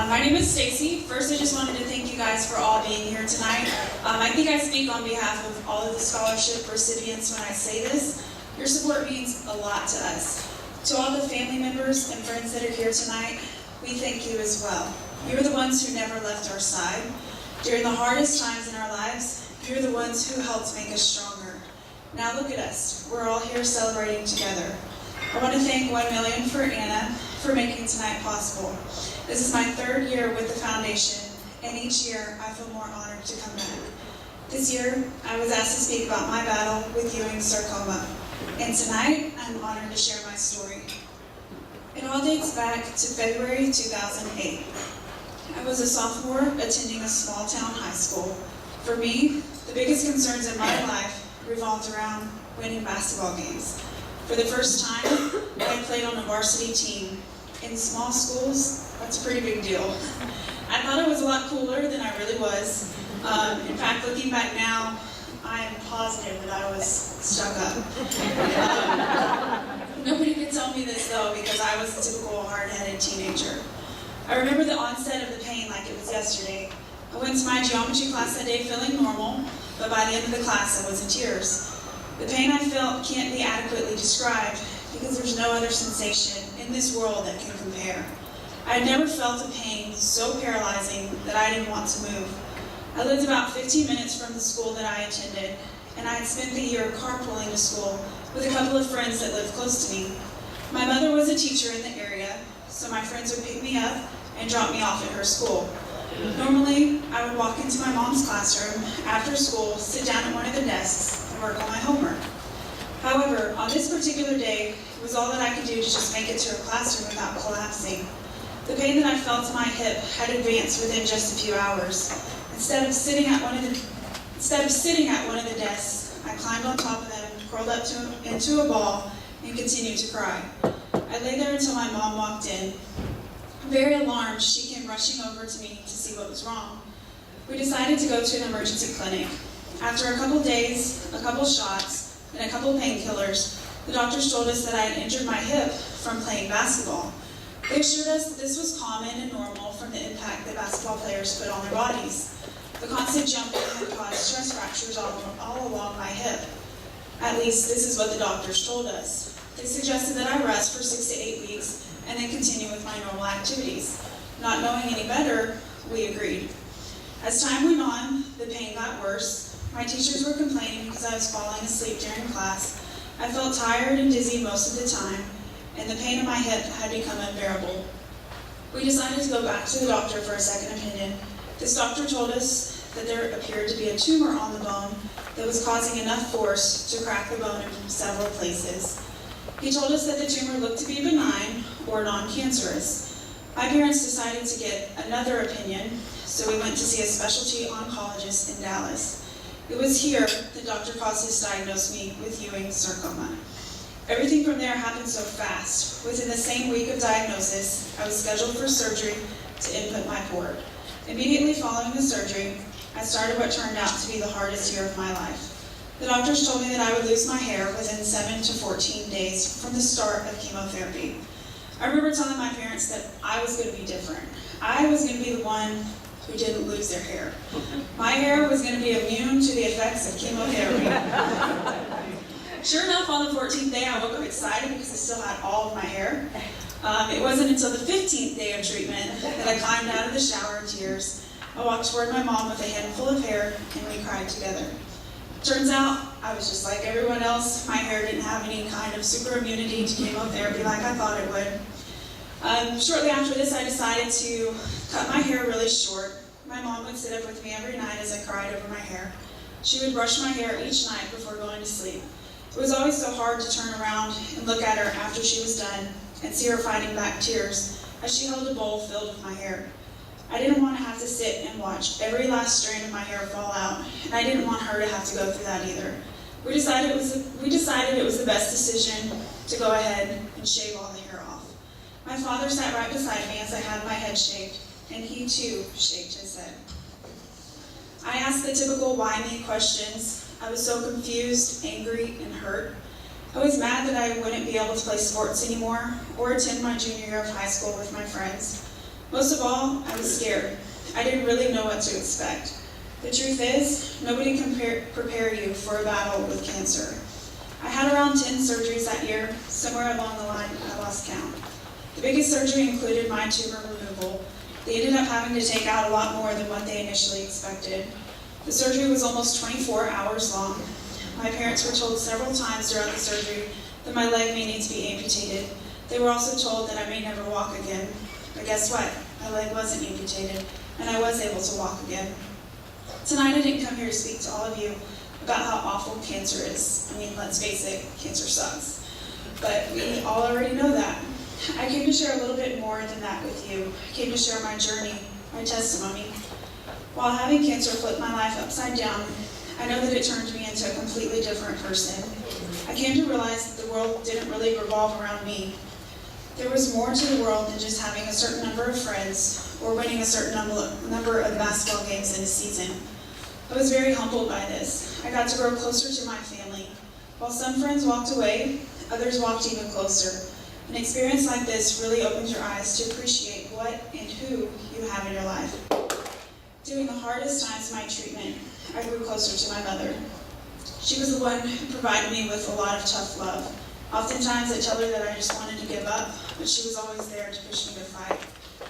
My name is Staci. First, I just wanted to thank you guys for all being here tonight. I think I speak on behalf of all of the scholarship recipients when I say this. Your support means a lot to us. To all the family members and friends that are here tonight, we thank you as well. You're the ones who never left our side. During the hardest times in our lives, you're the ones who helped make us stronger. Now look at us. We're all here celebrating together. I want to thank 1 million for Anna for making tonight possible. This is my 3rd year with the foundation, and each year I feel more honored to come back. This year, I was asked to speak about my battle with Ewing sarcoma, and tonight I'm honored to share my story. It all dates back to February 2008. I was a sophomore attending a small town high school. For me, the biggest concerns in my life revolved around winning basketball games. For the first time, I played on a varsity team. In small schools, that's a pretty big deal. I thought I was a lot cooler than I really was. In fact, looking back now, I am positive that I was stuck up. Nobody could tell me this though, because I was a typical hard-headed teenager. I remember the onset of the pain like it was yesterday. I went to my geometry class that day feeling normal, but by the end of the class I was in tears. The pain I felt can't be adequately described because there's no other sensation in this world that can compare. I had never felt a pain so paralyzing that I didn't want to move. I lived about 15 minutes from the school that I attended, and I had spent the year carpooling to school with a couple of friends that lived close to me. My mother was a teacher in the area, so my friends would pick me up and drop me off at her school. Normally, I would walk into my mom's classroom after school, sit down at one of the desks, and work on my homework. However, on this particular day, it was all that I could do to just make it to her classroom without collapsing. The pain that I felt in my hip had advanced within just a few hours. Instead of sitting at one of the desks, I climbed on top of them, curled up into a ball, and continued to cry. I lay there until my mom walked in. Very alarmed, she came rushing over to me to see what was wrong. We decided to go to an emergency clinic. After a couple days, a couple shots, and a couple painkillers, the doctors told us that I had injured my hip from playing basketball. They assured us that this was common and normal from the impact that basketball players put on their bodies. The constant jumping had caused stress fractures all along my hip. At least this is what the doctors told us. They suggested that I rest for 6 to 8 weeks and then continue with my normal activities. Not knowing any better, we agreed. As time went on, the pain got worse. My teachers were complaining because I was falling asleep during class. I felt tired and dizzy most of the time, and the pain in my hip had become unbearable. We decided to go back to the doctor for a second opinion. This doctor told us that there appeared to be a tumor on the bone that was causing enough force to crack the bone in several places. He told us that the tumor looked to be benign or non-cancerous. My parents decided to get another opinion, so we went to see a specialty oncologist in Dallas. It was here that Dr. Costas diagnosed me with Ewing sarcoma. Everything from there happened so fast. Within the same week of diagnosis, I was scheduled for surgery to input my port. Immediately following the surgery, I started what turned out to be the hardest year of my life. The doctors told me that I would lose my hair within 7 to 14 days from the start of chemotherapy. I remember telling my parents that I was going to be different. I was going to be the one who didn't lose their hair. My hair was going to be immune to the effects of chemotherapy. Sure enough, on the 14th day, I woke up excited because I still had all of my hair. It wasn't until the 15th day of treatment that I climbed out of the shower in tears. I walked toward my mom with a handful of hair, and we cried together. Turns out, I was just like everyone else. My hair didn't have any kind of super immunity to chemotherapy like I thought it would. Shortly after this, I decided to cut my hair really short. My mom would sit up with me every night as I cried over my hair. She would brush my hair each night before going to sleep. It was always so hard to turn around and look at her after she was done and see her fighting back tears as she held a bowl filled with my hair. I didn't want to have to sit and watch every last strand of my hair fall out, and I didn't want her to have to go through that either. We decided it was the best decision to go ahead and shave all the hair off. My father sat right beside me as I had my head shaved, and he too shaved his head. I asked the typical why me questions. I was so confused, angry, and hurt. I was mad that I wouldn't be able to play sports anymore or attend my junior year of high school with my friends. Most of all, I was scared. I didn't really know what to expect. The truth is, nobody can prepare you for a battle with cancer. I had around 10 surgeries that year. Somewhere along the line, I lost count. The biggest surgery included my tumor removal. They ended up having to take out a lot more than what they initially expected. The surgery was almost 24 hours long. My parents were told several times throughout the surgery that my leg may need to be amputated. They were also told that I may never walk again. But guess what? My leg wasn't amputated, and I was able to walk again. Tonight I didn't come here to speak to all of you about how awful cancer is. I mean, let's face it, cancer sucks. But we all already know that. I came to share a little bit more than that with you. I came to share my journey, my testimony. While having cancer flipped my life upside down, I know that it turned me into a completely different person. I came to realize that the world didn't really revolve around me. There was more to the world than just having a certain number of friends or winning a certain number of basketball games in a season. I was very humbled by this. I got to grow closer to my family. While some friends walked away, others walked even closer. An experience like this really opens your eyes to appreciate what and who you have in your life. During the hardest times of my treatment, I grew closer to my mother. She was the one who provided me with a lot of tough love. Oftentimes I tell her that I just wanted to give up, but she was always there to push me to fight.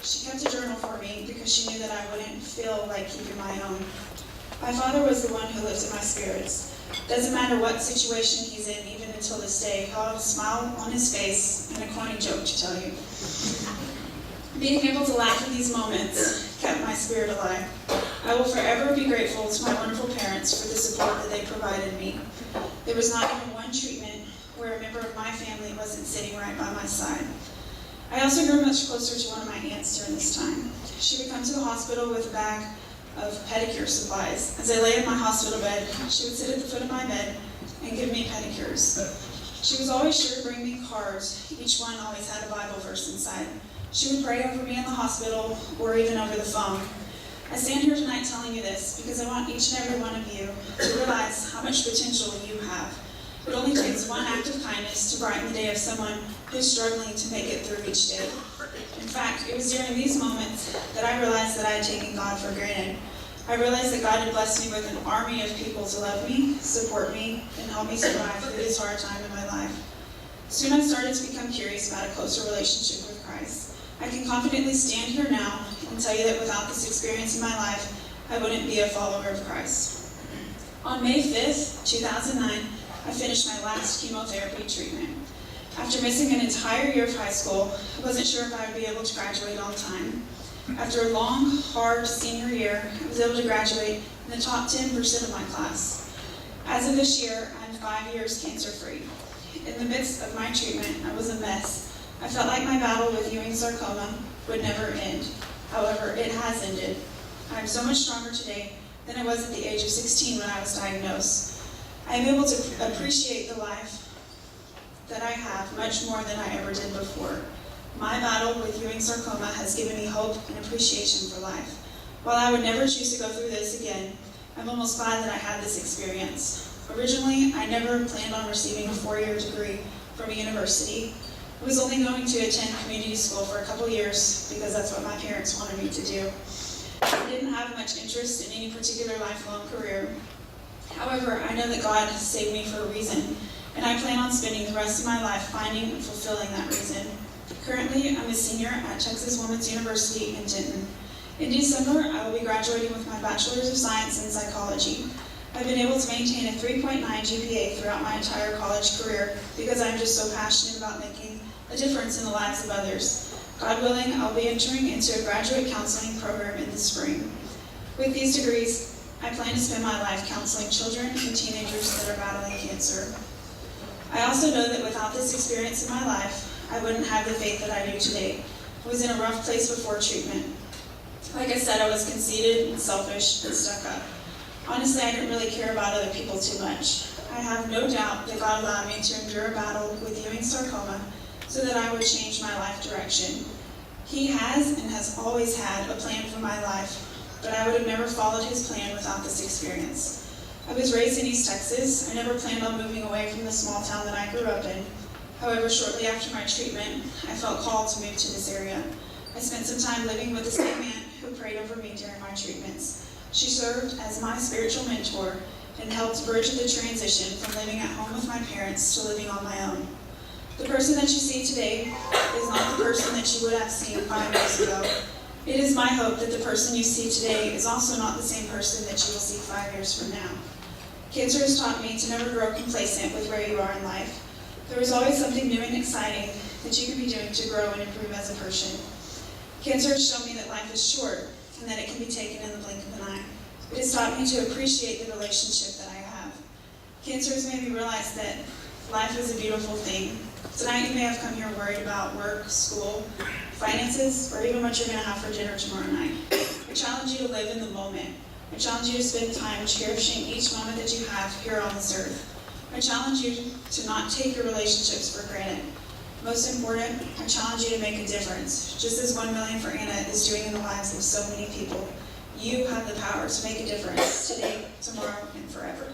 She kept a journal for me because she knew that I wouldn't feel like keeping my own. My father was the one who lifted my spirits. Doesn't matter what situation he's in, even until this day, he'll have a smile on his face and a corny joke to tell you. Being able to laugh at these moments kept my spirit alive. I will forever be grateful to my wonderful parents for the support that they provided me. There was not even one treatment where a member of my family wasn't sitting right by my side. I also grew much closer to one of my aunts during this time. She would come to the hospital with a bag of pedicure supplies. As I lay in my hospital bed, she would sit at the foot of my bed and give me pedicures. She was always sure to bring me cards. Each one always had a Bible verse inside. She would pray over me in the hospital or even over the phone. I stand here tonight telling you this because I want each and every one of you to realize how much potential you have. It only takes one act of kindness to brighten the day of someone who's struggling to make it through each day. In fact, it was during these moments that I realized that I had taken God for granted. I realized that God had blessed me with an army of people to love me, support me, and help me survive through this hard time in my life. Soon I started to become curious about a closer relationship with Christ. I can confidently stand here now and tell you that without this experience in my life, I wouldn't be a follower of Christ. On May 5th, 2009, I finished my last chemotherapy treatment. After missing an entire year of high school, I wasn't sure if I would be able to graduate on time. After a long, hard senior year, I was able to graduate in the top 10% of my class. As of this year, I'm 5 years cancer-free. In the midst of my treatment, I was a mess. I felt like my battle with Ewing sarcoma would never end. However, it has ended. I'm so much stronger today than I was at the age of 16 when I was diagnosed. I am able to appreciate the life that I have much more than I ever did before. My battle with Ewing sarcoma has given me hope and appreciation for life. While I would never choose to go through this again, I'm almost glad that I had this experience. Originally, I never planned on receiving a 4-year degree from a university. I was only going to attend community school for a couple years because that's what my parents wanted me to do. I didn't have much interest in any particular lifelong career. However, I know that God has saved me for a reason, and I plan on spending the rest of my life finding and fulfilling that reason. Currently, I'm a senior at Texas Women's University in Denton. In December, I will be graduating with my Bachelor's of Science in Psychology. I've been able to maintain a 3.9 GPA throughout my entire college career because I'm just so passionate about making a difference in the lives of others. God willing, I'll be entering into a graduate counseling program in the spring. With these degrees, I plan to spend my life counseling children and teenagers that are battling cancer. I also know that without this experience in my life, I wouldn't have the faith that I do today. I was in a rough place before treatment. Like I said, I was conceited and selfish and stuck up. Honestly, I didn't really care about other people too much. I have no doubt that God allowed me to endure a battle with Ewing sarcoma so that I would change my life direction. He has and has always had a plan for my life, but I would have never followed his plan without this experience. I was raised in East Texas. I never planned on moving away from the small town that I grew up in. However, shortly after my treatment, I felt called to move to this area. I spent some time living with the same man who prayed over me during my treatments. She served as my spiritual mentor and helped bridge the transition from living at home with my parents to living on my own. The person that you see today is not the person that you would have seen 5 years ago. It is my hope that the person you see today is also not the same person that you will see 5 years from now. Cancer has taught me to never grow complacent with where you are in life. There is always something new and exciting that you can be doing to grow and improve as a person. Cancer has shown me that life is short and that it can be taken in the blink of an eye. It has taught me to appreciate the relationship that I have. Cancer has made me realize that life is a beautiful thing. Tonight you may have come here worried about work, school, finances, or even what you're going to have for dinner tomorrow night. I challenge you to live in the moment. I challenge you to spend time cherishing each moment that you have here on this earth. I challenge you to not take your relationships for granted. Most important, I challenge you to make a difference, just as 1 million for Anna is doing in the lives of so many people. You have the power to make a difference today, tomorrow, and forever.